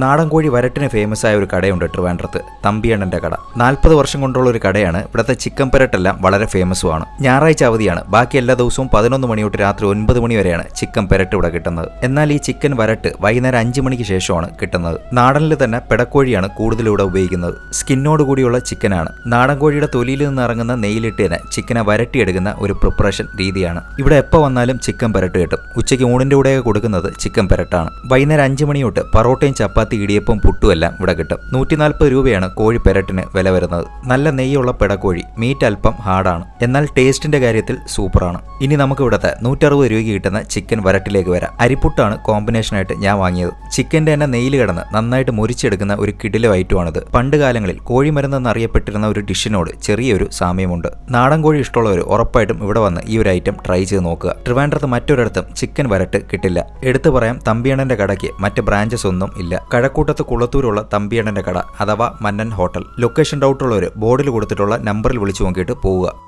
നാടൻ കോഴി വരട്ടിന് ഫേമസ് ആയ ഒരു കടയുണ്ട് ട്രിവാൻഡ്രത്ത്, തമ്പിയണ്ണന്റെ കട. 40 വർഷം കൊണ്ടുള്ള ഒരു കടയാണ്. ഇവിടുത്തെ ചിക്കൻ പെരട്ടെല്ലാം വളരെ ഫേമസുമാണ്. ഞായറാഴ്ച അവധിയാണ്. ബാക്കി എല്ലാ ദിവസവും 11 മണി തൊട്ട് രാത്രി 9 മണി വരെയാണ് ചിക്കൻ പെരട്ട് ഇവിടെ കിട്ടുന്നത്. എന്നാൽ ഈ ചിക്കൻ വരട്ട് വൈകുന്നേരം 5 മണിക്ക് ശേഷമാണ് കിട്ടുന്നത്. നാടനിൽ തന്നെ പെടക്കോഴിയാണ് കൂടുതൽ ഇവിടെ ഉപയോഗിക്കുന്നത്. സ്കിന്നോട് കൂടിയുള്ള ചിക്കനാണ്. നാടൻ കോഴിയുടെ തൊലിയിൽ നിന്ന് ഇറങ്ങുന്ന നെയ്യിലിട്ട് തന്നെ ചിക്കനെ വരട്ടിയെടുക്കുന്ന ഒരു പ്രിപ്പറേഷൻ രീതിയാണ്. ഇവിടെ എപ്പോൾ വന്നാലും ചിക്കൻ പെരട്ട് കിട്ടും. ഉച്ചയ്ക്ക് ഊണിന്റെ കൂടെയൊക്കെ കൊടുക്കുന്നത് ചിക്കൻ പെരട്ടാണ്. വൈകുന്നേരം 5 മണി തൊട്ട് പറോട്ടയും ചപ്പാത്തി, ഇടിയപ്പം, പുട്ടുമെല്ലാം ഇവിടെ കിട്ടും. 140 രൂപയാണ് കോഴി പെരട്ടിന് വില വരുന്നത്. നല്ല നെയ്യുള്ള പെടക്കോഴി. മീറ്റ് അല്പം ഹാർഡാണ്, എന്നാൽ ടേസ്റ്റിന്റെ കാര്യത്തിൽ സൂപ്പറാണ്. ഇനി നമുക്ക് ഇവിടുത്തെ 160 രൂപയ്ക്ക് കിട്ടുന്ന ചിക്കൻ വരട്ടിലേക്ക് വരാം. അരിപ്പുട്ടാണ് കോമ്പിനേഷനായിട്ട് ഞാൻ വാങ്ങിയത്. ചിക്കന്റെ തന്നെ നെയ്യിൽ കിടന്ന് നന്നായിട്ട് മുരിച്ചെടുക്കുന്ന ഒരു കിടിലം ഐറ്റമാണിത്. പണ്ട് കാലങ്ങളിൽ കോഴിമരുന്നെന്ന് അറിയപ്പെട്ടിരുന്ന ഒരു ഡിഷിനോട് ചെറിയൊരു സാമ്യമുണ്ട്. നാടൻ കോഴി ഇഷ്ടമുള്ളവർ ഉറപ്പായിട്ടും ഇവിടെ വന്ന് ഈ ഒരു ഐറ്റം ട്രൈ ചെയ്ത് നോക്കുക. ട്രിവാൻഡ്രത്ത് മറ്റൊരിടത്തും ചിക്കൻ വരട്ട് കിട്ടില്ല. എടുത്തു പറയാം, തമ്പിയണ്ണന്റെ കടയ്ക്ക് മറ്റ് ബ്രാഞ്ചസ് ഒന്നും ഇല്ല. കഴക്കൂട്ടത്ത് കുളത്തൂരുള്ള തമ്പിയണ്ണന്റെ കട അഥവാ മന്നൻ ഹോട്ടൽ. ലൊക്കേഷൻ ഡൗട്ടുള്ളവർ ബോർഡിൽ കൊടുത്തിട്ടുള്ള നമ്പറിൽ വിളിച്ചു നോക്കിയിട്ട് പോവുക.